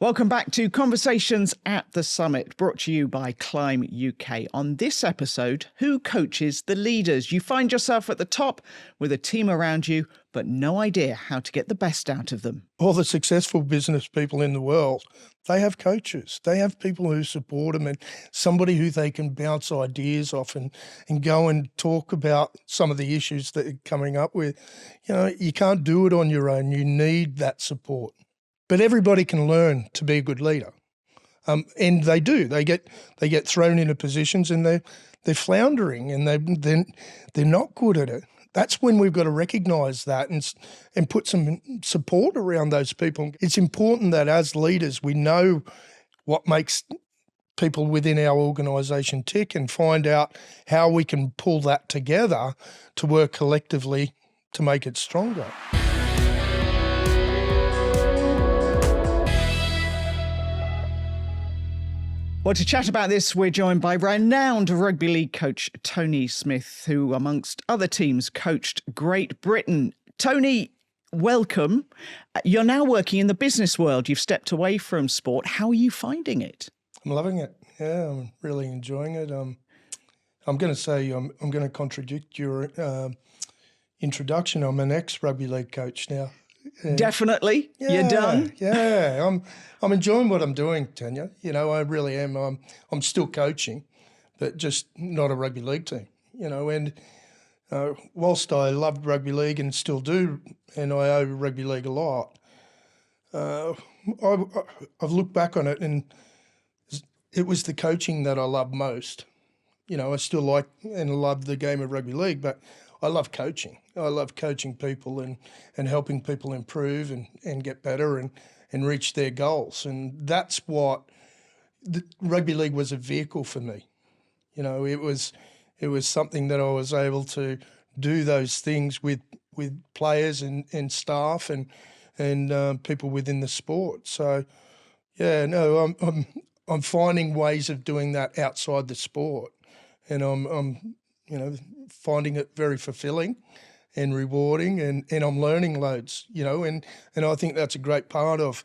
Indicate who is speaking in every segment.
Speaker 1: Welcome back to Conversations at the Summit, brought to you by Climb UK. On this episode, who coaches the leaders? You find yourself at the top with a team around you, but no idea how to get the best out of them.
Speaker 2: All the successful business people in the world, they have coaches. They have people who support them and somebody who they can bounce ideas off and go and talk about some of the issues that are coming up with. You know, you can't do it on your own. You need that support. But everybody can learn to be a good leader, and they do. They get thrown into positions and they're floundering and they're not good at it. That's when we've got to recognise that and put some support around those people. It's important that as leaders we know what makes people within our organisation tick and find out how we can pull that together to work collectively to make it stronger.
Speaker 1: Well, to chat about this, we're joined by renowned rugby league coach Tony Smith, who, amongst other teams, coached Great Britain. Tony, welcome. You're now working in the business world. You've stepped away from sport. How are you finding it?
Speaker 2: I'm loving it. Yeah, I'm really enjoying it. I'm going to say I'm going to contradict your introduction. I'm an ex-rugby league coach now.
Speaker 1: Definitely. Yeah, you're done.
Speaker 2: Yeah, I'm enjoying what I'm doing, Tanya. You know, I really am. I'm still coaching, but just not a rugby league team. You know, and whilst I loved rugby league and still do, and I owe rugby league a lot, I've looked back on it and it was the coaching that I loved most. You know, I still like and love the game of rugby league, but I love coaching. I love coaching people and helping people improve and get better and reach their goals. And that's what the rugby league was, a vehicle for me. You know, it was something that I was able to do those things with players and staff and people within the sport. So, yeah, no, I'm finding ways of doing that outside the sport, and I'm you know, finding it very fulfilling and rewarding, and I'm learning loads, you know, and I think that's a great part of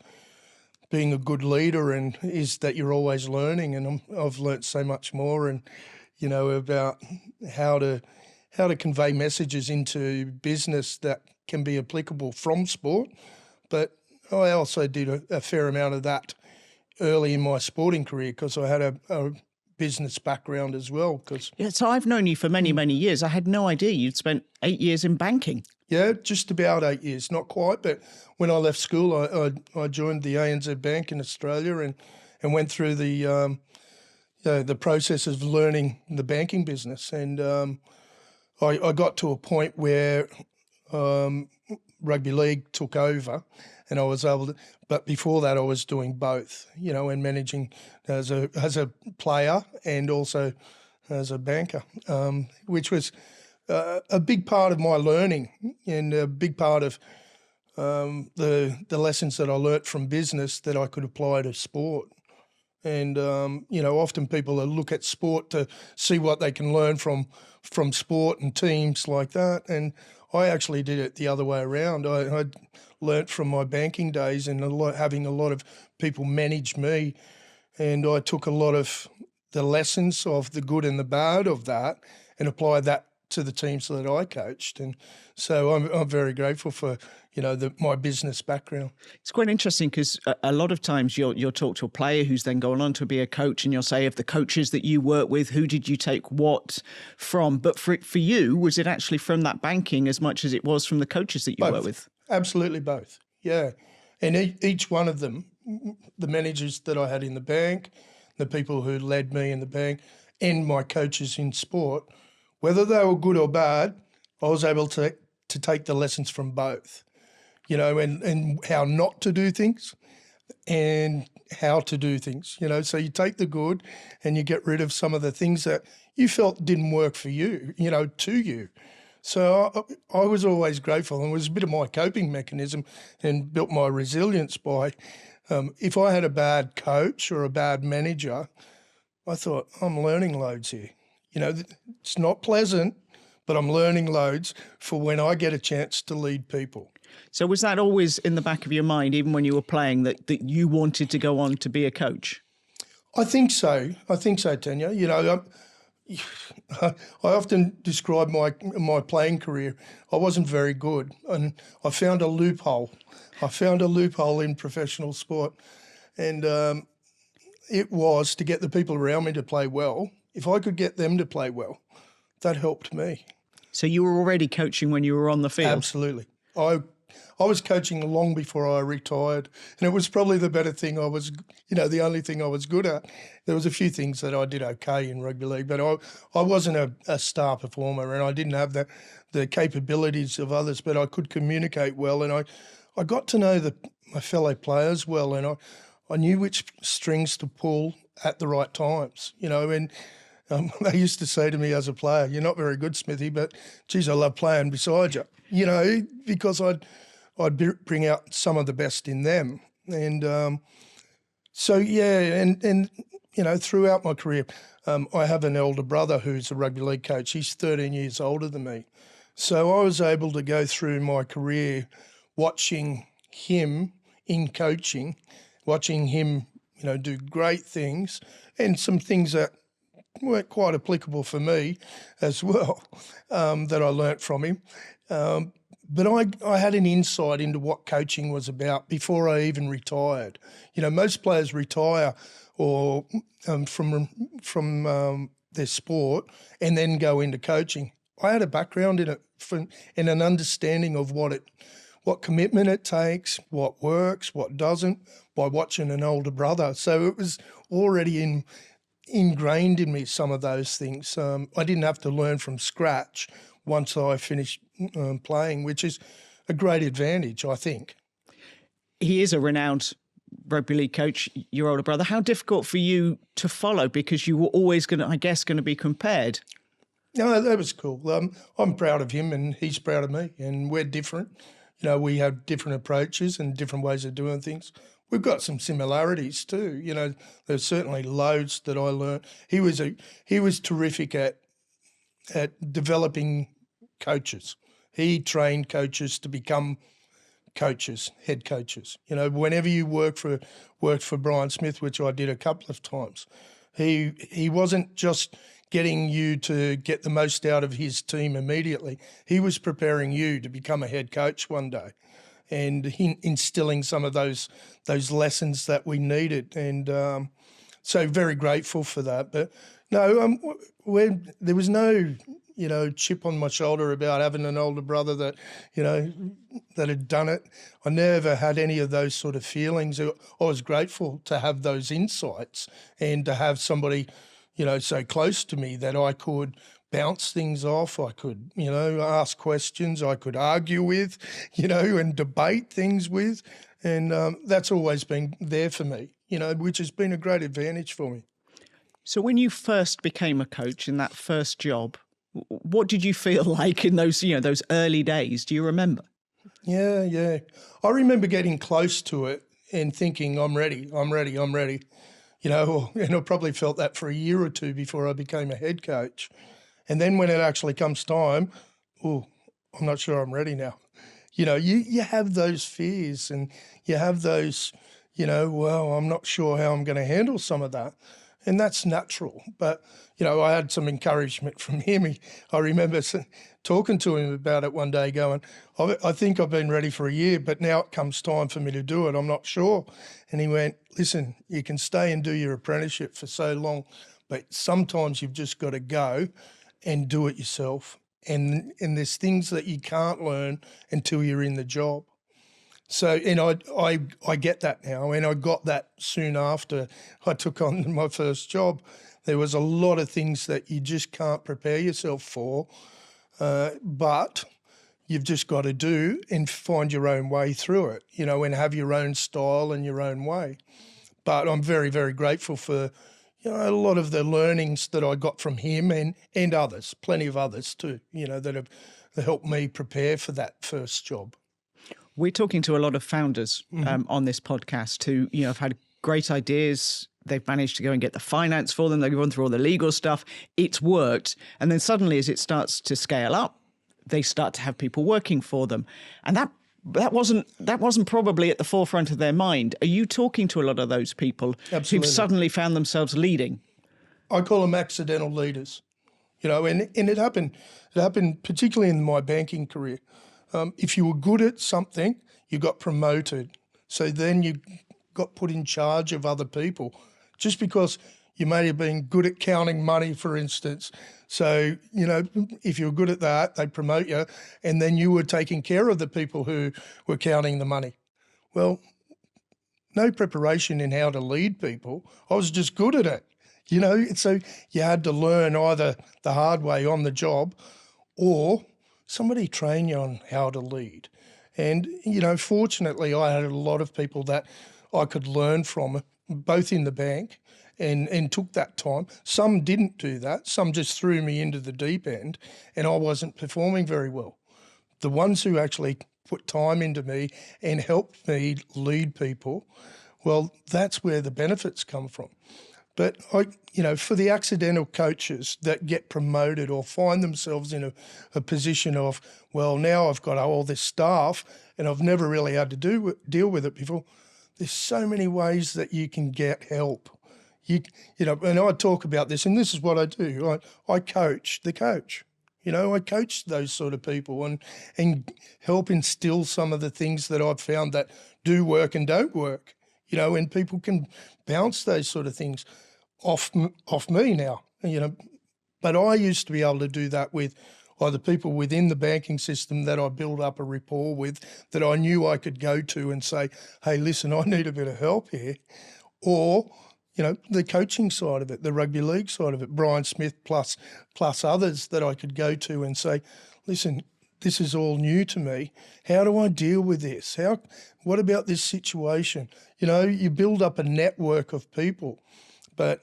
Speaker 2: being a good leader, and is that you're always learning, and I've learnt so much more, and you know, about how to convey messages into business that can be applicable from sport. But I also did a fair amount of that early in my sporting career because I had a business background as well.
Speaker 1: Yeah, so I've known you for many, many years. I had no idea you'd spent 8 years in banking.
Speaker 2: Yeah, just about 8 years, not quite. But when I left school, I joined the ANZ Bank in Australia and went through the process of learning the banking business. And I got to a point where rugby league took over, and I was able to. But before that, I was doing both, you know, and managing as a player and also as a banker, which was a big part of my learning and a big part of the lessons that I learnt from business that I could apply to sport. And you know, often people look at sport to see what they can learn from sport and teams like that, and I actually did it the other way around. I learnt from my banking days and having a lot of people manage me, and I took a lot of the lessons of the good and the bad of that and applied that to the teams that I coached. And so I'm very grateful for, you know, my business background.
Speaker 1: It's quite interesting because a lot of times you'll talk to a player who's then gone on to be a coach, and you'll say, of the coaches that you work with, who did you take what from? But for you, was it actually from that banking as much as it was from the coaches that you work with?
Speaker 2: Absolutely both, yeah. And each one of them, the managers that I had in the bank, the people who led me in the bank, and my coaches in sport, whether they were good or bad, I was able to take the lessons from both, you know, and how not to do things and how to do things, you know. So you take the good and you get rid of some of the things that you felt didn't work for you, you know, to you. So I was always grateful, and it was a bit of my coping mechanism and built my resilience by, if I had a bad coach or a bad manager, I thought, I'm learning loads here. You know, it's not pleasant, but I'm learning loads for when I get a chance to lead people.
Speaker 1: So was that always in the back of your mind, even when you were playing, that you wanted to go on to be a coach?
Speaker 2: I think so. I think so, Tanya. I often describe my playing career. I wasn't very good, and I found a loophole. I found a loophole in professional sport, and it was to get the people around me to play well. If I could get them to play well, that helped me.
Speaker 1: So you were already coaching when you were on the field?
Speaker 2: Absolutely. I was coaching long before I retired, and it was probably the better thing. The only thing I was good at. There was a few things that I did okay in rugby league, but I wasn't a star performer, and I didn't have the capabilities of others, but I could communicate well, and I got to know my fellow players well, and I knew which strings to pull at the right times, and they used to say to me as a player, "You're not very good, Smithy, but geez, I love playing beside you," because I'd bring out some of the best in them. And throughout my career, I have an elder brother who's a rugby league coach. He's 13 years older than me. So I was able to go through my career watching him in coaching, watching him, do great things and some things that weren't quite applicable for me as well, that I learnt from him. But I had an insight into what coaching was about before I even retired. Most players retire or from their sport and then go into coaching. I had a background in it and an understanding of what commitment it takes, what works, what doesn't, by watching an older brother. So it was already ingrained in me, some of those things. I didn't have to learn from scratch once I finished playing, which is a great advantage, I think.
Speaker 1: He is a renowned rugby league coach, your older brother. How difficult for you to follow, because you were always going to be compared?
Speaker 2: No, that was cool. I'm proud of him and he's proud of me, and we're different. We have different approaches and different ways of doing things. We've got some similarities too. There's certainly loads that I learned. He was terrific at developing coaches. He trained coaches to become coaches, head coaches. Whenever you worked for Brian Smith, which I did a couple of times, he wasn't just getting you to get the most out of his team immediately. He was preparing you to become a head coach one day, and instilling some of those lessons that we needed. And so very grateful for that. But no, there was no chip on my shoulder about having an older brother that had done it. I never had any of those sort of feelings. I was grateful to have those insights and to have somebody, so close to me that I could bounce things off. I could, ask questions. I could argue with, and debate things with. And that's always been there for me, which has been a great advantage for me.
Speaker 1: So when you first became a coach in that first job, what did you feel like in those early days? Do you remember?
Speaker 2: Yeah. I remember getting close to it and thinking, I'm ready. And I probably felt that for a year or two before I became a head coach. And then when it actually comes time, I'm not sure I'm ready now. You have those fears and you have those, I'm not sure how I'm going to handle some of that. And that's natural. But, I had some encouragement from him. I remember talking to him about it one day going, I think I've been ready for a year, but now it comes time for me to do it. I'm not sure. And he went, listen, you can stay and do your apprenticeship for so long, but sometimes you've just got to go and do it yourself. And there's things that you can't learn until you're in the job. So, and I get that now, and I got that soon after I took on my first job. There was a lot of things that you just can't prepare yourself for, but you've just got to do and find your own way through it, and have your own style and your own way. But I'm very, very grateful for, a lot of the learnings that I got from him and others, plenty of others too, that have helped me prepare for that first job.
Speaker 1: We're talking to a lot of founders on this podcast who, have had great ideas. They've managed to go and get the finance for them. They've gone through all the legal stuff. It's worked. And then suddenly, as it starts to scale up, they start to have people working for them. And that But that wasn't probably at the forefront of their mind. Are you talking to a lot of those people
Speaker 2: Absolutely.
Speaker 1: who've suddenly found themselves leading?
Speaker 2: I call them accidental leaders, and it happened particularly in my banking career. If you were good at something, you got promoted. So then you got put in charge of other people just because you may have been good at counting money, for instance. So, if you're good at that, they promote you, and then you were taking care of the people who were counting the money. Well, no preparation in how to lead people. I was just good at it, so you had to learn either the hard way on the job or somebody train you on how to lead. And, fortunately, I had a lot of people that I could learn from, both in the bank and took that time. Some didn't do that. Some just threw me into the deep end and I wasn't performing very well. The ones who actually put time into me and helped me lead people, well, that's where the benefits come from. But, for the accidental coaches that get promoted or find themselves in a position of, well, now I've got all this staff and I've never really had to deal with it before, there's so many ways that you can get help. And I talk about this, and this is what I do. I coach the coach. I coach those sort of people and help instill some of the things that I've found that do work and don't work, and people can bounce those sort of things off me now, But I used to be able to do that with either people within the banking system that I built up a rapport with that I knew I could go to and say, hey, listen, I need a bit of help here. Or, the coaching side of it, the rugby league side of it, Brian Smith plus others that I could go to and say, listen, this is all new to me. How do I deal with this? What about this situation? You build up a network of people. But,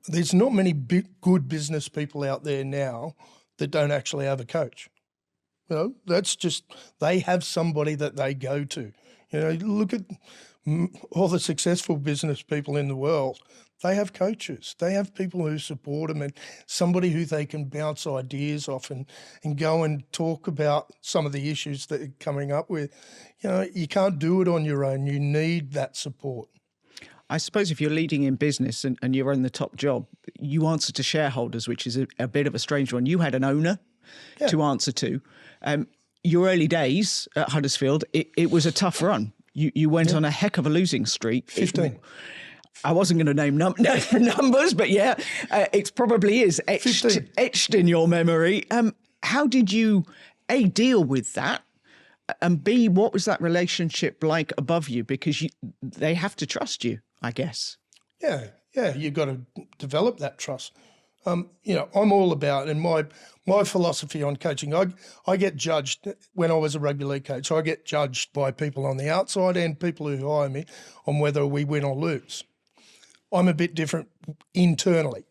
Speaker 2: there's not many good business people out there now that don't actually have a coach. That's just, they have somebody that they go to. Look at all the successful business people in the world. They have coaches. They have people who support them and somebody who they can bounce ideas off and go and talk about some of the issues that they're coming up with. You can't do it on your own. You need that support.
Speaker 1: I suppose if you're leading in business and you're in the top job, you answer to shareholders, which is a bit of a strange one. You had an owner to answer to. Your early days at Huddersfield, it was a tough run. You went on a heck of a losing streak.
Speaker 2: 15.
Speaker 1: I wasn't going to name numbers, but yeah, it probably is etched in your memory. How did you, A, deal with that? And B, what was that relationship like above you? Because they have to trust you, I guess.
Speaker 2: Yeah, you've got to develop that trust. I'm all about, and my philosophy on coaching, I get judged when I was a rugby league coach. I get judged by people on the outside and people who hire me on whether we win or lose. I'm a bit different internally.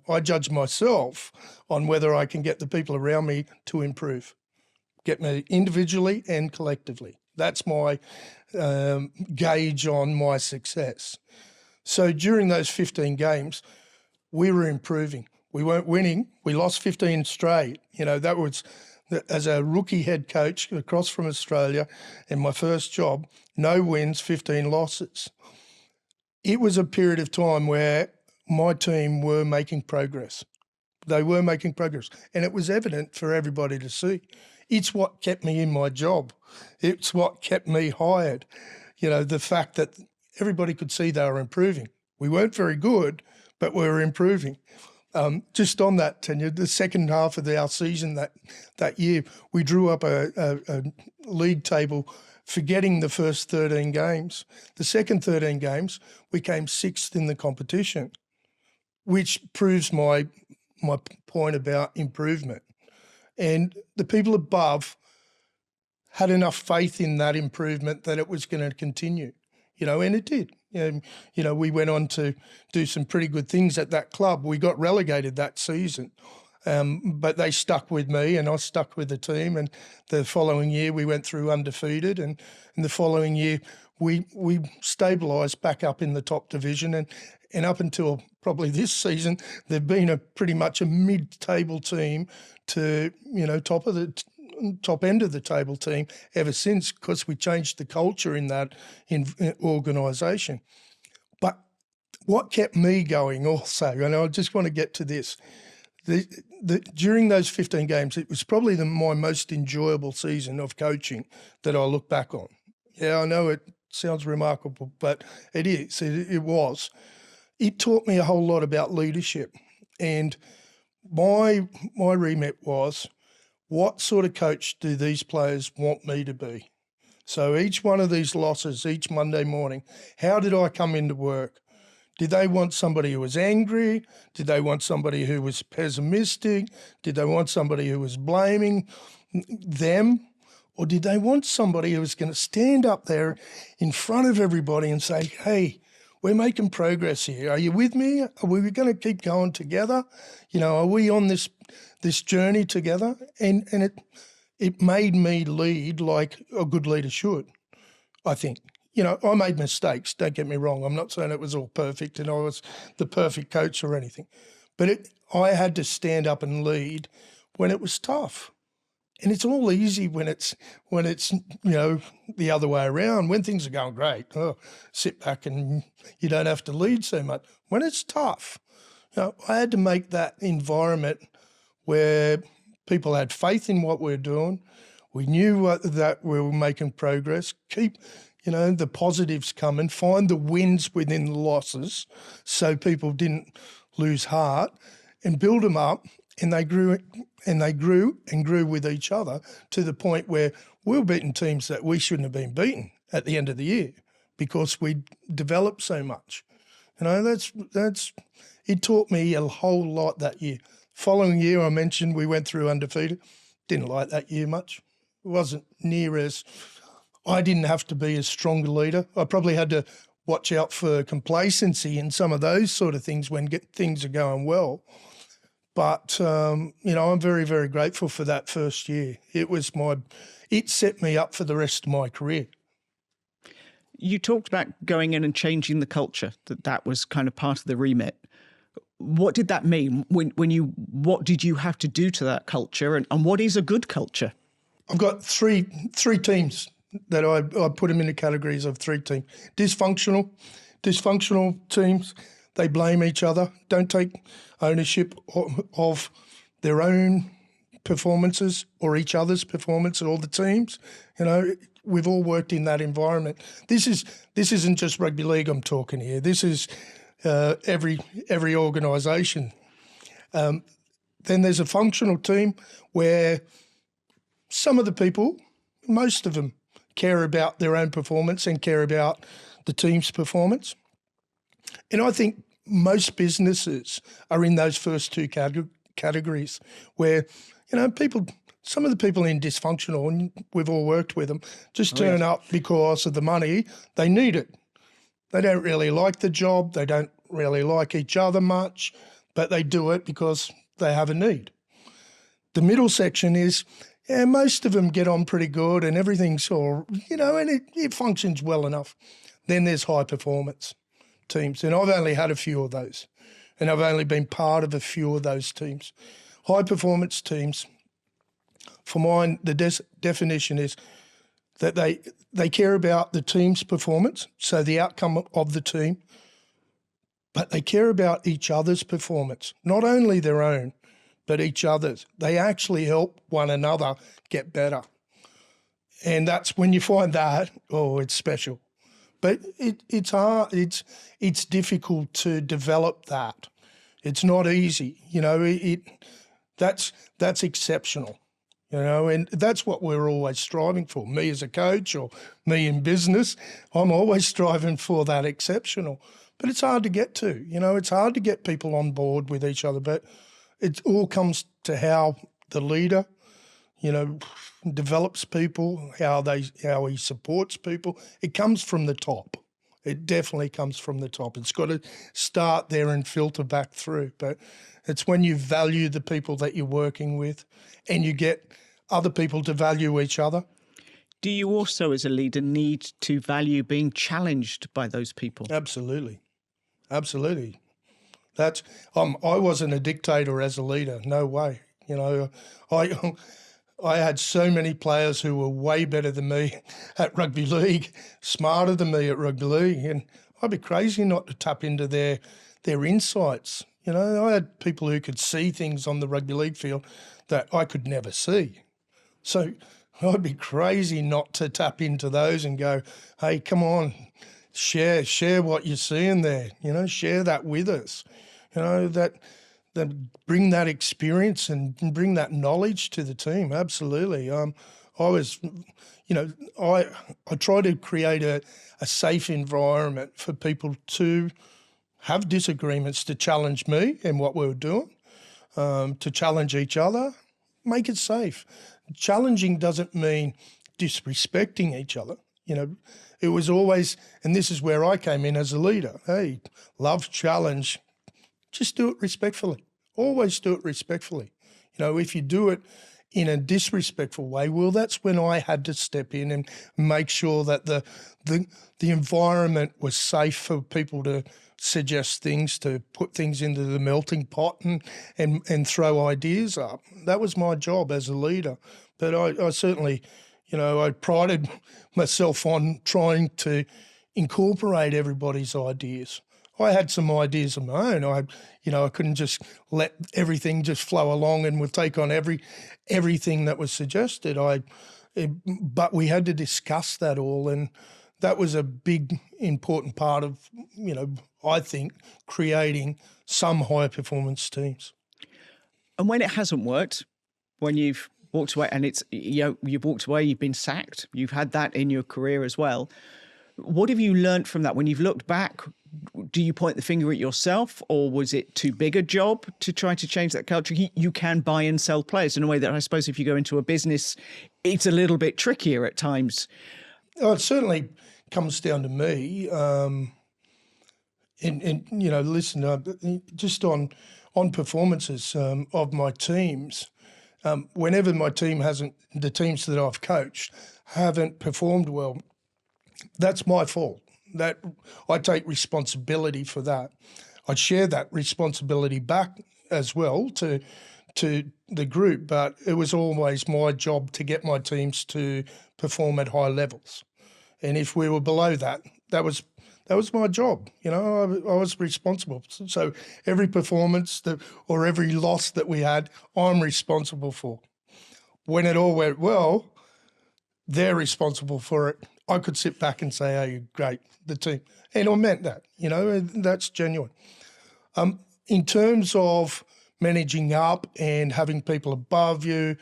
Speaker 2: I judge myself on whether I can get the people around me to improve. Get me individually and collectively. That's my gauge on my success. So during those 15 games, we were improving. We weren't winning. We lost 15 straight. That was, as a rookie head coach across from Australia in my first job, no wins, 15 losses. It was a period of time where my team were making progress. They were making progress, and it was evident for everybody to see. It's what kept me in my job. It's what kept me hired. The fact that everybody could see they were improving. We weren't very good, but we were improving. Just on that, Tanya, the second half of our season that year, we drew up a league table forgetting the first 13 games. The second 13 games, we came sixth in the competition, which proves my point about improvement. And the people above had enough faith in that improvement that it was going to continue, and it did. We went on to do some pretty good things at that club. We got relegated that season, but they stuck with me and I stuck with the team. And the following year we went through undefeated, and the following year we stabilised back up in the top division. And up until probably this season, they've been pretty much a mid-table team to top of top end of the table team ever since, because we changed the culture in that organisation. But what kept me going also, and I just want to get to this, during those 15 games, it was probably my most enjoyable season of coaching that I look back on. Yeah, I know it sounds remarkable, but it is. It was. It taught me a whole lot about leadership, and my remit was, what sort of coach do these players want me to be? So each one of these losses, each Monday morning, how did I come into work? Did they want somebody who was angry? Did they want somebody who was pessimistic? Did they want somebody who was blaming them? Or did they want somebody who was going to stand up there in front of everybody and say, hey, we're making progress here. Are you with me? Are we going to keep going together? Are we on this journey together? And it made me lead like a good leader should, I think. I made mistakes, don't get me wrong. I'm not saying it was all perfect and I was the perfect coach or anything. But I had to stand up and lead when it was tough. And it's all easy when it's the other way around. When things are going great, sit back and you don't have to lead so much. When it's tough, I had to make that environment where people had faith in what we're doing. We knew that we were making progress. Keep the positives coming, find the wins within the losses so people didn't lose heart, and build them up. And they grew with each other to the point where we were beating teams that we shouldn't have been beaten at the end of the year because we developed so much. It taught me a whole lot that year. Following year, I mentioned we went through undefeated. Didn't like that year much. It wasn't near as... I didn't have to be a stronger leader. I probably had to watch out for complacency and some of those sort of things when things are going well. But, I'm very, very grateful for that first year. It set me up for the rest of my career.
Speaker 1: You talked about going in and changing the culture, that was kind of part of the remit. What did that mean? What did you have to do to that culture, and what is a good culture?
Speaker 2: I've got three teams that I put them into categories of three teams. Dysfunctional teams, they blame each other, don't take ownership of their own performances or each other's performance or the teams. We've all worked in that environment. This isn't just rugby league I'm talking here. This is every organisation. Then there's a functional team where some of the people, most of them, care about their own performance and care about the team's performance. And I think most businesses are in those first two categories where, some of the people in dysfunctional, and we've all worked with them, just turn up because of the money. They need it. They don't really like the job. They don't really like each other much, but they do it because they have a need. The middle section is, most of them get on pretty good and everything's all, and it functions well enough. Then there's high performance teams, and I've only had a few of those, and I've only been part of a few of those teams. High performance teams, for mine, the definition is that they care about the team's performance, so the outcome of the team, but they care about each other's performance, not only their own, but each other's. They actually help one another get better. And that's when you find that, it's special. But it's hard, it's difficult to develop that. It's not easy, that's exceptional. And that's what we're always striving for. Me as a coach or me in business, I'm always striving for that exceptional. But it's hard to get to, it's hard to get people on board with each other. But it all comes to how the leader, develops people, how he supports people. It comes from the top. It definitely comes from the top. It's got to start there and filter back through. But it's when you value the people that you're working with and you get other people to value each other.
Speaker 1: Do you also, as a leader, need to value being challenged by those people?
Speaker 2: Absolutely. I wasn't a dictator as a leader. No way. I had so many players who were way better than me at rugby league, smarter than me at rugby league, and I'd be crazy not to tap into their insights. You know, I had people who could see things on the rugby league field that I could never see. So I'd be crazy not to tap into those and go, hey, come on, share what you're seeing there. You know, share that with us. You know, that bring that experience and bring that knowledge to the team. Absolutely. I was, you know, I try to create a safe environment for people to have disagreements, to challenge me and what we were doing, to challenge each other, make it safe. Challenging doesn't mean disrespecting each other. You know, it was always, and this is where I came in as a leader. Hey, love, challenge, just do it respectfully. Always do it respectfully. You know, if you do it in a disrespectful way, well, that's when I had to step in and make sure that the environment was safe for people to suggest things, to put things into the melting pot and throw ideas up. That was my job as a leader. But I certainly, you know, I prided myself on trying to incorporate everybody's ideas. I had some ideas of my own. I couldn't just let everything just flow along and would take on everything that was suggested. But we had to discuss that all, and that was a big, important part of, you know, I think, creating some high performance teams.
Speaker 1: And when it hasn't worked, when you've walked away and it's, you know, you've walked away, you've been sacked, you've had that in your career as well. What have you learned from that? When you've looked back, do you point the finger at yourself, or was it too big a job to try to change that culture? You can buy and sell players in a way that I suppose if you go into a business, it's a little bit trickier at times.
Speaker 2: Oh, it certainly comes down to me. And you know, listen, just on performances of my teams, whenever my team the teams that I've coached haven't performed well, that's my fault. That I take responsibility for that. I share that responsibility back as well to the group, but it was always my job to get my teams to perform at high levels. And if we were below that, that was my job. You know, I was responsible. So every performance or every loss that we had, I'm responsible for. When it all went well, they're responsible for it. I could sit back and say, "Oh, you're great, the team," and I meant that. You know, that's genuine. In terms of managing up and having people above you,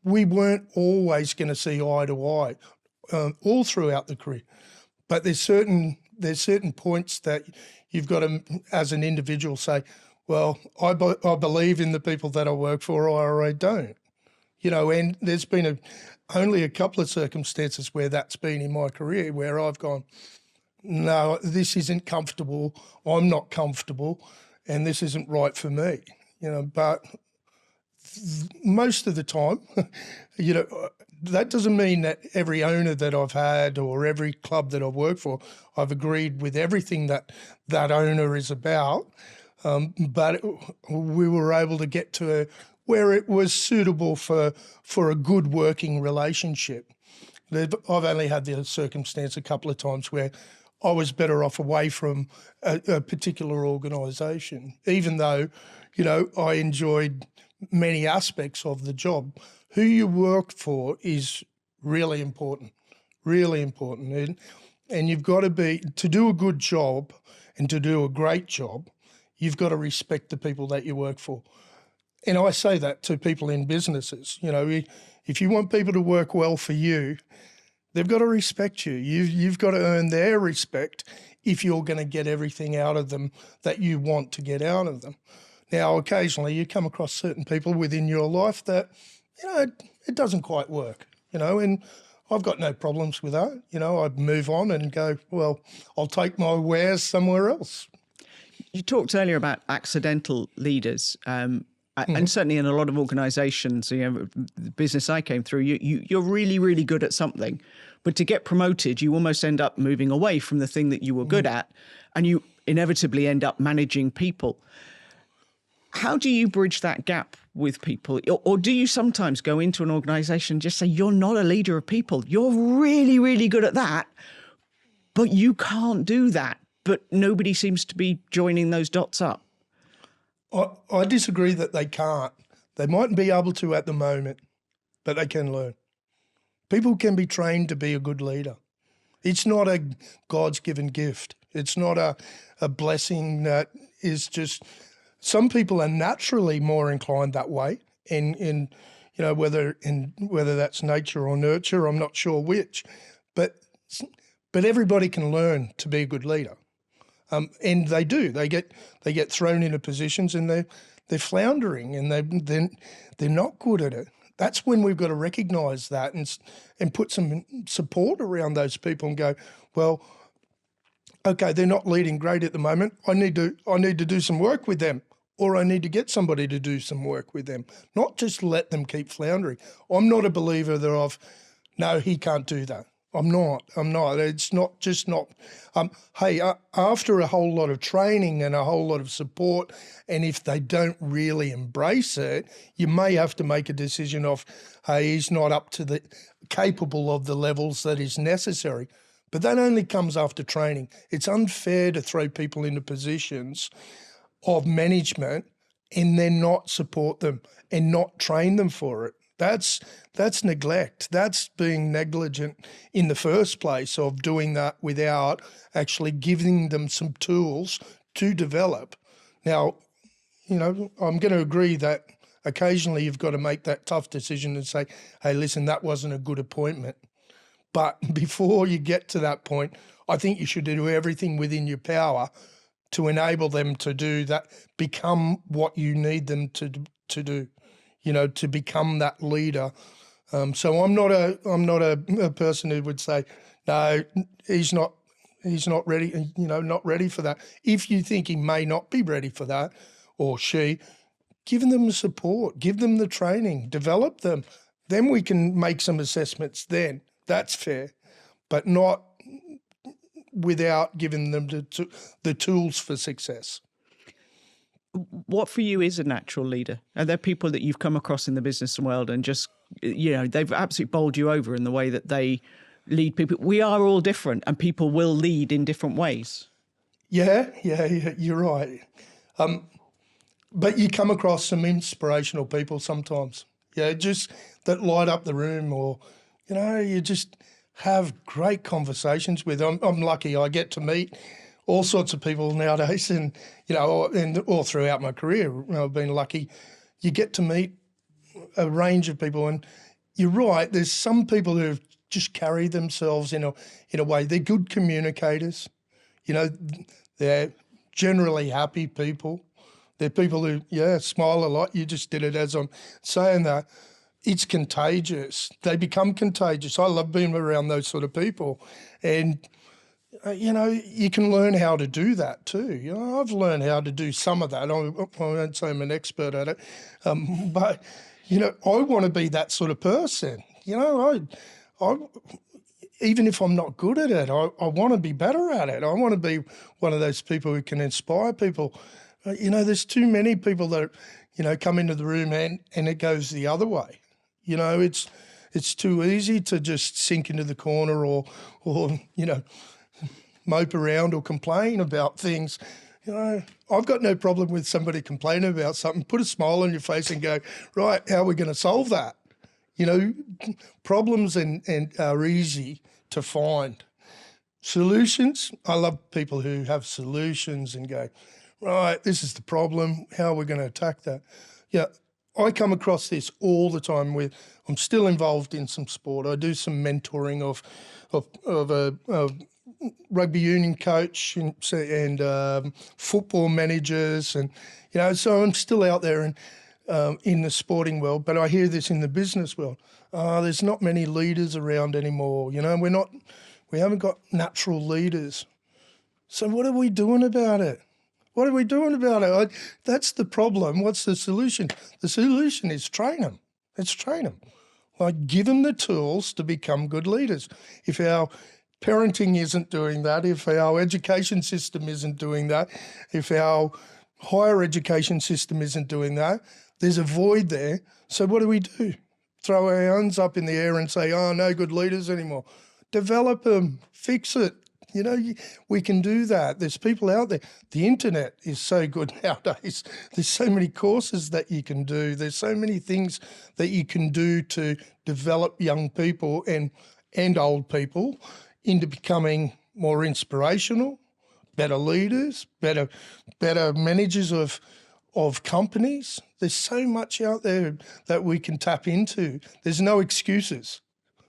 Speaker 2: we weren't always going to see eye to eye all throughout the career. But there's certain points that you've got to, as an individual, say, well, I believe in the people that I work for, or I don't. You know, and there's been only a couple of circumstances where that's been in my career where I've gone, no, this isn't comfortable, I'm not comfortable, and this isn't right for me. You know, but most of the time, you know, that doesn't mean that every owner that I've had or every club that I've worked for, I've agreed with everything that owner is about. But we were able to get to where it was suitable for a good working relationship. I've only had the circumstance a couple of times where I was better off away from a particular organisation, even though, you know, I enjoyed many aspects of the job. Who you work for is really important, and you've got to do a good job and to do a great job, you've got to respect the people that you work for. And I say that to people in businesses. You know, if you want people to work well for you, they've got to respect you. You've got to earn their respect if you're going to get everything out of them that you want to get out of them. Now, occasionally you come across certain people within your life that, you know, it doesn't quite work, you know, and I've got no problems with that. You know, I'd move on and go, well, I'll take my wares somewhere else.
Speaker 1: You talked earlier about accidental leaders. And certainly in a lot of organisations, you know, the business I came through, you're really, really good at something. But to get promoted, you almost end up moving away from the thing that you were good at, and you inevitably end up managing people. How do you bridge that gap with people? Or do you sometimes go into an organisation and just say, you're not a leader of people. You're really, really good at that, but you can't do that. But nobody seems to be joining those dots up.
Speaker 2: I disagree that they can't. They mightn't be able to at the moment, but they can learn. People can be trained to be a good leader. It's not a God's given gift. It's not a blessing that is just... Some people are naturally more inclined that way, in whether that's nature or nurture, I'm not sure which, but everybody can learn to be a good leader, and they do. They get thrown into positions and they're floundering and they're not good at it. That's when we've got to recognise that and put some support around those people and go, well, okay, they're not leading great at the moment. I need to do some work with them. Or I need to get somebody to do some work with them, not just let them keep floundering. I'm not a believer no, he can't do that. I'm not. It's not just not. After a whole lot of training and a whole lot of support, and if they don't really embrace it, you may have to make a decision of, hey, he's not up to capable of the levels that is necessary. But that only comes after training. It's unfair to throw people into positions of management and then not support them and not train them for it. That's neglect. That's being negligent in the first place of doing that without actually giving them some tools to develop. Now, I'm going to agree that occasionally you've got to make that tough decision and say, hey, listen, that wasn't a good appointment. But before you get to that point, I think you should do everything within your power to enable them to do that, become what you need them to do, to become that leader. So I'm not a person who would say, no, he's not ready, not ready for that. If you think he may not be ready for that, or she, give them the support, give them the training, develop them. Then we can make some assessments then. That's fair, but not without giving them the tools for success.
Speaker 1: What for you is a natural leader? Are there people that you've come across in the business world and just, they've absolutely bowled you over in the way that they lead people? We are all different and people will lead in different ways.
Speaker 2: Yeah, you're right. But you come across some inspirational people sometimes. Just that light up the room, or, you just have great conversations with them. I'm lucky I get to meet all sorts of people nowadays, and all throughout my career, I've been lucky. You get to meet a range of people, and you're right. There's some people who just carry themselves in a way. They're good communicators. They're generally happy people. They're people who smile a lot. You just did it as I'm saying that. It's contagious. They become contagious. I love being around those sort of people. And, you can learn how to do that too. I've learned how to do some of that. I won't say I'm an expert at it. But, I want to be that sort of person. I even if I'm not good at it, I want to be better at it. I want to be one of those people who can inspire people. There's too many people that, come into the room and it goes the other way. It's too easy to just sink into the corner or mope around or complain about things. I've got no problem with somebody complaining about something. Put a smile on your face and go, right, how are we going to solve that? Problems and are easy to find. Solutions, I love people who have solutions and go, right, this is the problem. How are we going to attack that? I come across this all the time. I'm still involved in some sport. I do some mentoring of a rugby union coach and football managers, and so I'm still out there and in the sporting world. But I hear this in the business world. There's not many leaders around anymore. We haven't got natural leaders. So what are we doing about it? What are we doing about it? That's the problem. What's the solution? The solution is train them. It's train them. Give them the tools to become good leaders. If our parenting isn't doing that, if our education system isn't doing that, if our higher education system isn't doing that. There's a void there. So what do? Throw our hands up in the air and say, oh, no good leaders anymore. Develop them, fix it. We can do that. There's people out there. The internet is so good nowadays. There's so many courses that you can do. There's so many things that you can do to develop young people and old people into becoming more inspirational, better leaders, better managers of companies. There's so much out there that we can tap into. There's no excuses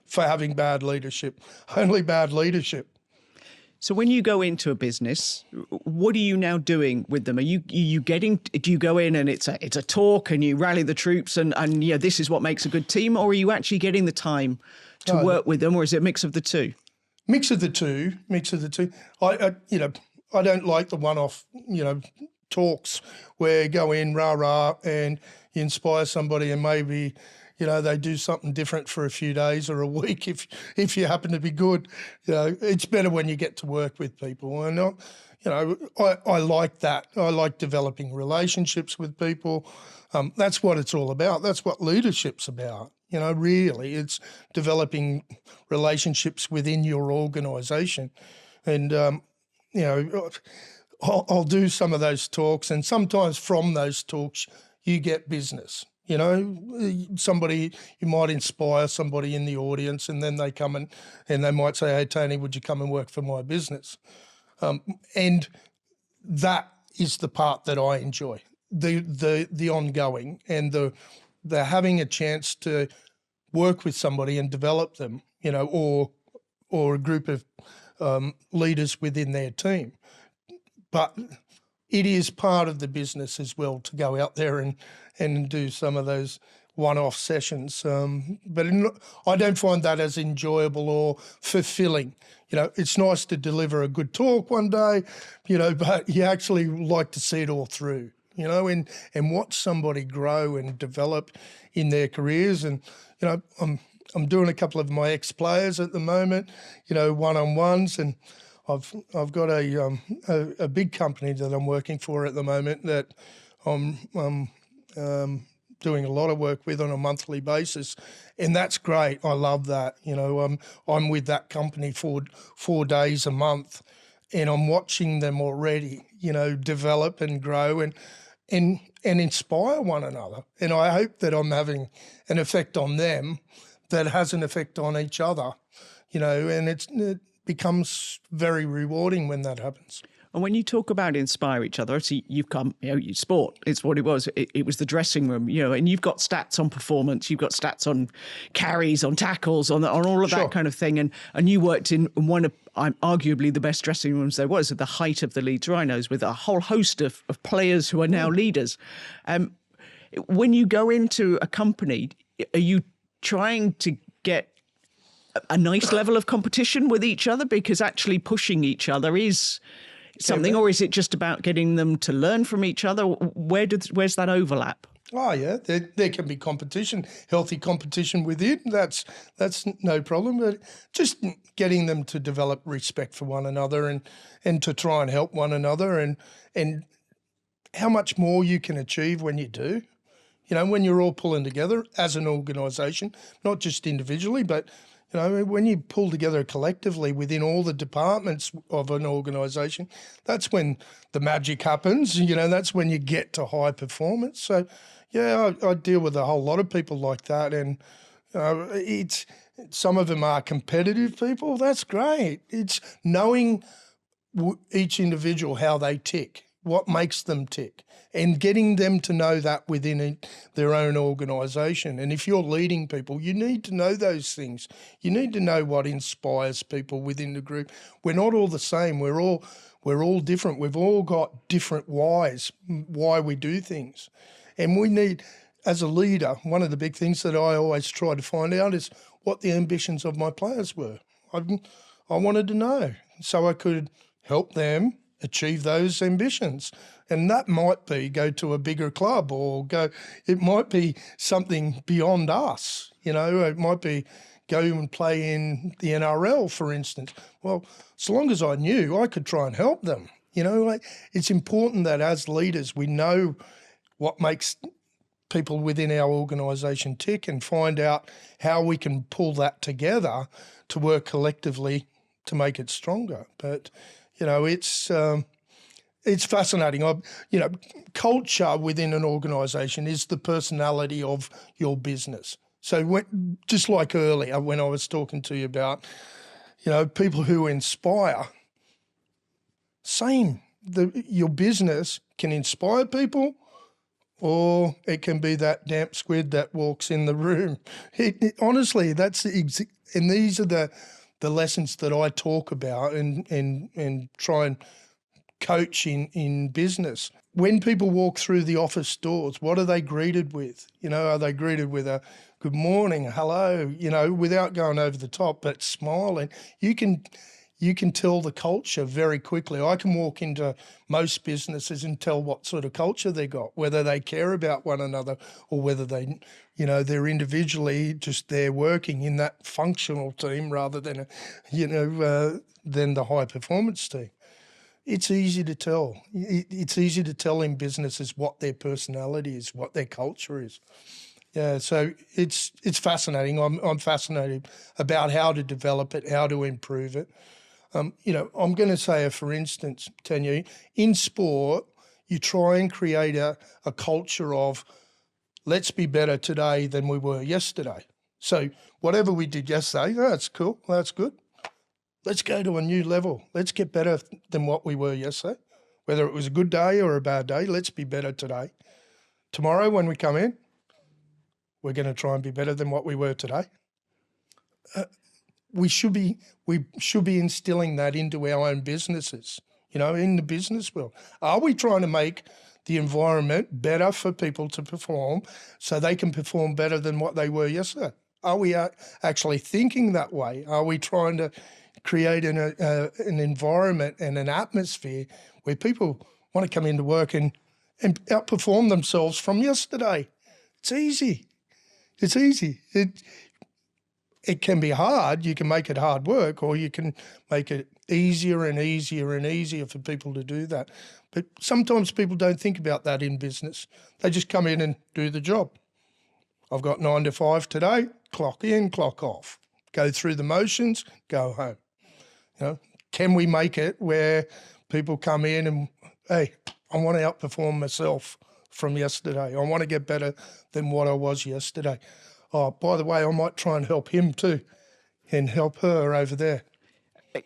Speaker 2: for having bad leadership, only bad leadership.
Speaker 1: So when you go into a business, what are you now doing with them? Do you go in and it's a talk and you rally the troops and this is what makes a good team, or are you actually getting the time to work with them, or is it a mix of the two?
Speaker 2: Mix of the two. I don't like the one-off, talks where you go in rah and you inspire somebody and maybe they do something different for a few days or a week if you happen to be good. It's better when you get to work with people. And I like that. I like developing relationships with people. That's what it's all about. That's what leadership's about. Really, it's developing relationships within your organisation. And, I'll do some of those talks, and sometimes from those talks you get business. Somebody, you might inspire somebody in the audience, and then they come and they might say, hey, Tony, would you come and work for my business? And that is the part that I enjoy, the ongoing and the having a chance to work with somebody and develop them, or a group of leaders within their team. But it is part of the business as well to go out there and do some of those one-off sessions. But I don't find that as enjoyable or fulfilling. It's nice to deliver a good talk one day, but you actually like to see it all through, and watch somebody grow and develop in their careers. And, I'm doing a couple of my ex-players at the moment, one-on-ones, and I've got a big company that I'm working for at the moment that I'm doing a lot of work with on a monthly basis, and that's great. I love that. I'm with that company for 4 days a month, and I'm watching them already, develop and grow and inspire one another. And I hope that I'm having an effect on them that has an effect on each other, and it becomes very rewarding when that happens.
Speaker 1: And when you talk about inspire each other, so you've come, sport, it's what it was. It was the dressing room, and you've got stats on performance, you've got stats on carries, on tackles, on all of that kind of thing. And you worked in one of arguably the best dressing rooms there was at the height of the Leeds Rhinos, with a whole host of players who are now leaders. When you go into a company, are you trying to get a nice level of competition with each other, because actually pushing each other is something, or is it just about getting them to learn from each other? Where's that overlap?
Speaker 2: Oh yeah, there can be competition, healthy competition within. That's no problem. But just getting them to develop respect for one another and to try and help one another, and how much more you can achieve when you do. When you're all pulling together as an organisation, not just individually, but when you pull together collectively within all the departments of an organisation, that's when the magic happens. That's when you get to high performance. So, yeah, I deal with a whole lot of people like that, and some of them are competitive people. That's great. It's knowing each individual, how they tick, what makes them tick, and getting them to know that within their own organisation. And if you're leading people, you need to know those things. You need to know what inspires people within the group. We're not all the same. We're all different. We've all got different whys, why we do things. And we need, as a leader, one of the big things that I always try to find out is what the ambitions of my players were. I wanted to know so I could help them achieve those ambitions. And that might be go to a bigger club, or it might be something beyond us. It might be go and play in the NRL, for instance. Well, so long as I knew, I could try and help them, You know, like, it's important that as leaders we know what makes people within our organisation tick and find out how we can pull that together to work collectively to make it stronger. But, you know, it's fascinating. You know, culture within an organisation is the personality of your business. So just like earlier when I was talking to you about, you know, people who inspire, same. Your business can inspire people, or it can be that damp squid that walks in the room. Honestly, and these are the lessons that I talk about and try and coach in business. When people walk through the office doors, what are they greeted with? You know, are they greeted with a good morning, hello, you know, without going over the top, but smiling? You can tell the culture very quickly. I can walk into most businesses and tell what sort of culture they got, whether they care about one another or whether they, you know, they're individually just there working in that functional team rather than, than the high performance team. It's easy to tell. It's easy to tell in businesses what their personality is, what their culture is. Yeah, so it's fascinating. I'm fascinated about how to develop it, how to improve it. You know, I'm going to say, for instance, Tanya, in sport, you try and create a culture of let's be better today than we were yesterday. So whatever we did yesterday, that's cool, that's good. Let's go to a new level. Let's get better than what we were yesterday. Whether it was a good day or a bad day, let's be better today. Tomorrow when we come in, we're going to try and be better than what we were today. We should be instilling that into our own businesses, you know, in the business world. Are we trying to make the environment better for people to perform so they can perform better than what they were yesterday? Are we actually thinking that way? Are we trying to create an environment and an atmosphere where people want to come into work and outperform themselves from yesterday? It's easy. It's easy. It can be hard. You can make it hard work, or you can make it easier and easier and easier for people to do that. But sometimes people don't think about that in business. They just come in and do the job. I've got 9 to 5 today, clock in, clock off. Go through the motions, go home. You know, can we make it where people come in and, hey, I want to outperform myself from yesterday. I want to get better than what I was yesterday. Oh, by the way, I might try and help him too and help her over there.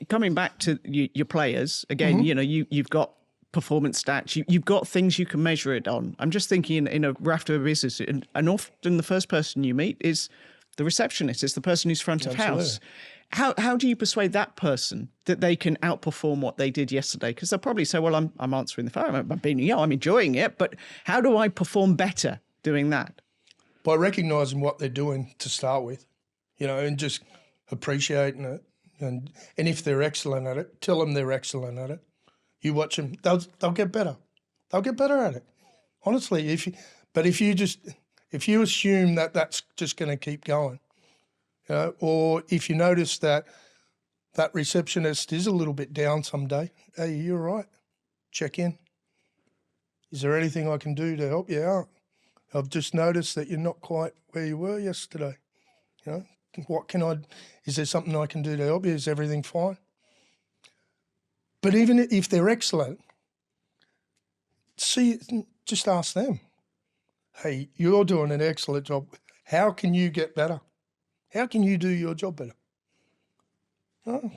Speaker 1: Coming back to your players, again, you know, you've got performance stats, you've got things you can measure it on. I'm just thinking in a raft of business, and often the first person you meet is the receptionist, it's the person who's front of house. How do you persuade that person that they can outperform what they did yesterday? Because they'll probably say, well, I'm answering the phone, I'm enjoying it, but how do I perform better doing that?
Speaker 2: By recognising what they're doing to start with, you know, and just appreciating it. And if they're excellent at it, tell them they're excellent at it. You watch them, they'll get better. They'll get better at it. Honestly, if you assume that that's just going to keep going, you know, or if you notice that receptionist is a little bit down someday, hey, you're right, check in. Is there anything I can do to help you out? I've just noticed that you're not quite where you were yesterday. You know, is there something I can do to help you? Is everything fine? But even if they're excellent, just ask them, hey, you're doing an excellent job. How can you get better? How can you do your job better? Oh,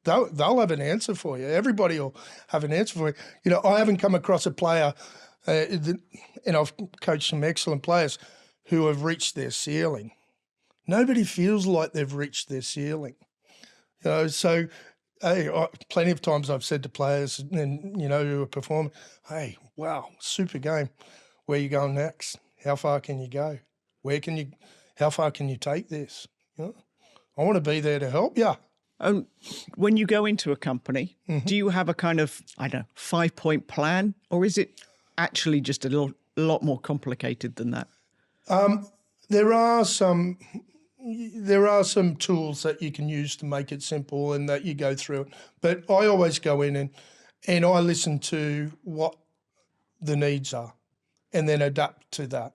Speaker 2: they'll have an answer for you. Everybody will have an answer for you. You know, I haven't come across a player, and I've coached some excellent players who have reached their ceiling. Nobody feels like they've reached their ceiling. You know, so plenty of times I've said to players and, you know, who are performing, hey, wow, super game. Where are you going next? How far can you go? How far can you take this? You know, I want to be there to help you.
Speaker 1: When you go into a company, do you have a kind of, 5-point plan, or is it actually just a lot more complicated than that?
Speaker 2: There are some tools that you can use to make it simple and that you go through it. But I always go in and I listen to what the needs are and then adapt to that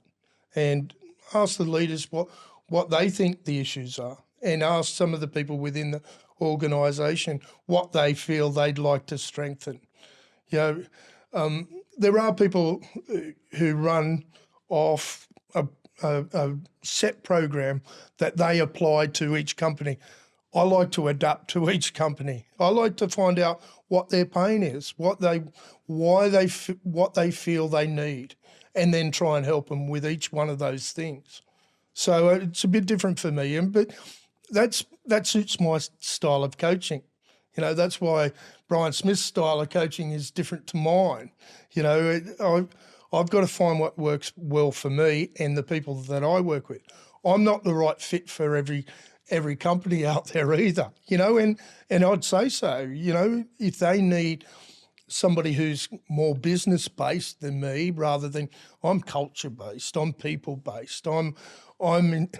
Speaker 2: and ask the leaders what they think the issues are and ask some of the people within the organisation what they feel they'd like to strengthen. You know, there are people who run off a set program that they apply to each company. I like to adapt to each company. I like to find out what their pain is, what they feel they need, and then try and help them with each one of those things. So it's a bit different for me, but that suits my style of coaching. You know, that's why Brian Smith's style of coaching is different to mine. You know, I've got to find what works well for me and the people that I work with. I'm not the right fit for every company out there either, you know, and I'd say so. You know, if they need somebody who's more business-based than me rather than I'm culture-based, I'm people-based, I'm on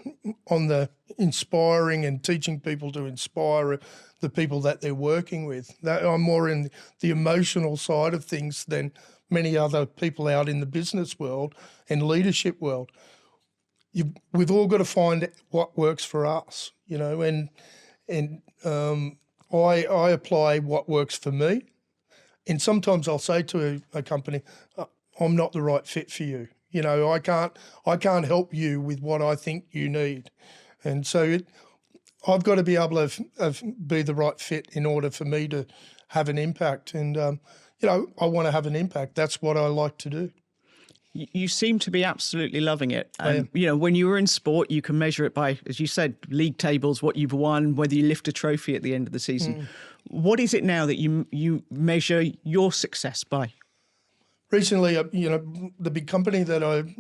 Speaker 2: the inspiring and teaching people to inspire the people that they're working with. I'm more in the emotional side of things than many other people out in the business world and leadership world. We've all got to find what works for us, you know, and I apply what works for me. And sometimes I'll say to a company, I'm not the right fit for you. You know, I can't help you with what I think you need. And so I've got to be able to be the right fit in order for me to have an impact. And, you know, I want to have an impact. That's what I like to do.
Speaker 1: You seem to be absolutely loving it.
Speaker 2: am.
Speaker 1: You know, when you were in sport, you can measure it by, as you said, league tables, what you've won, whether you lift a trophy at the end of the season. What is it now that you measure your success by?
Speaker 2: Recently, you know, the big company that I've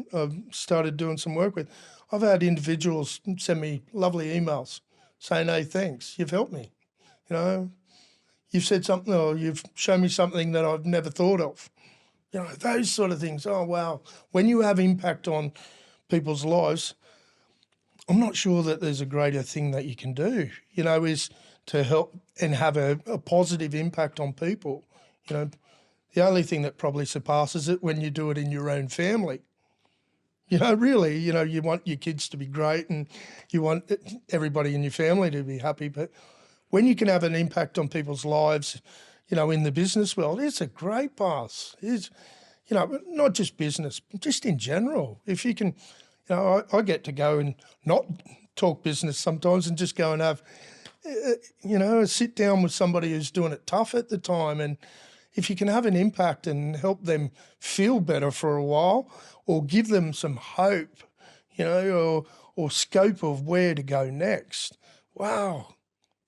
Speaker 2: started doing some work with, I've had individuals send me lovely emails saying, hey, thanks, you've helped me. You know, you've said something or you've shown me something that I've never thought of. You know, those sort of things. Oh, wow. When you have impact on people's lives, I'm not sure that there's a greater thing that you can do, you know, is to help and have a positive impact on people. You know, the only thing that probably surpasses it when you do it in your own family. You know, really, you know, you want your kids to be great and you want everybody in your family to be happy. But when you can have an impact on people's lives, you know, in the business world, it's a great pass. It's, you know, not just business, just in general. If you can, you know, I get to go and not talk business sometimes and just go and have, you know, a sit down with somebody who's doing it tough at the time. And if you can have an impact and help them feel better for a while or give them some hope, you know, or scope of where to go next, wow,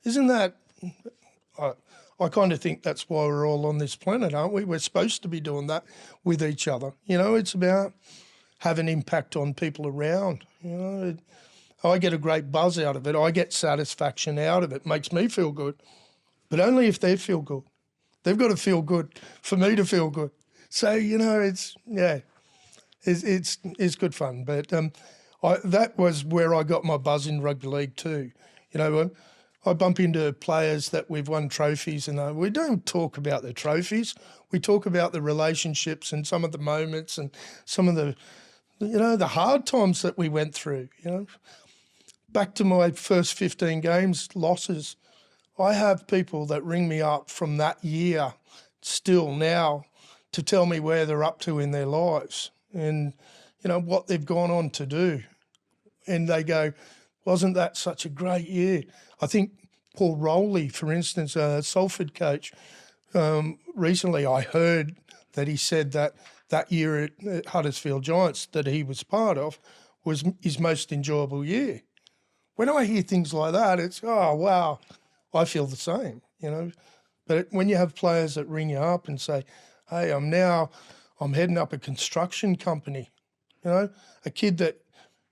Speaker 2: isn't that... I kind of think that's why we're all on this planet, aren't we? We're supposed to be doing that with each other. You know, it's about having impact on people around. You know, I get a great buzz out of it. I get satisfaction out of it. It makes me feel good, but only if they feel good. They've got to feel good for me to feel good. So, you know, it's good fun. But that was where I got my buzz in rugby league too. You know, I bump into players that we've won trophies and we don't talk about the trophies. We talk about the relationships and some of the moments and some of the, you know, the hard times that we went through, you know. Back to my first 15 games losses, I have people that ring me up from that year still now to tell me where they're up to in their lives and, you know, what they've gone on to do. And they go, wasn't that such a great year? I think Paul Rowley, for instance, a Salford coach, recently I heard that he said that year at Huddersfield Giants that he was part of was his most enjoyable year. When I hear things like that, it's, oh, wow, I feel the same, you know. But when you have players that ring you up and say, hey, I'm heading up a construction company, you know, a kid that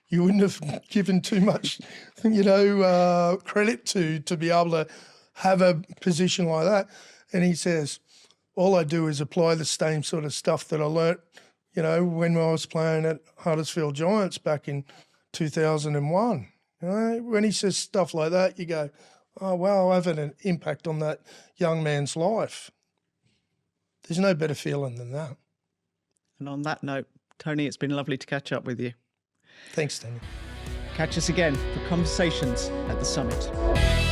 Speaker 2: you wouldn't have given too much, you know, credit to be able to have a position like that. And he says, all I do is apply the same sort of stuff that I learnt, you know, when I was playing at Huddersfield Giants back in 2001. You know, when he says stuff like that, you go, oh, wow, I've had an impact on that young man's life. There's no better feeling than that.
Speaker 1: And on that note, Tony, it's been lovely to catch up with you.
Speaker 2: Thanks, Tanya.
Speaker 1: Catch us again for Conversations at the Summit.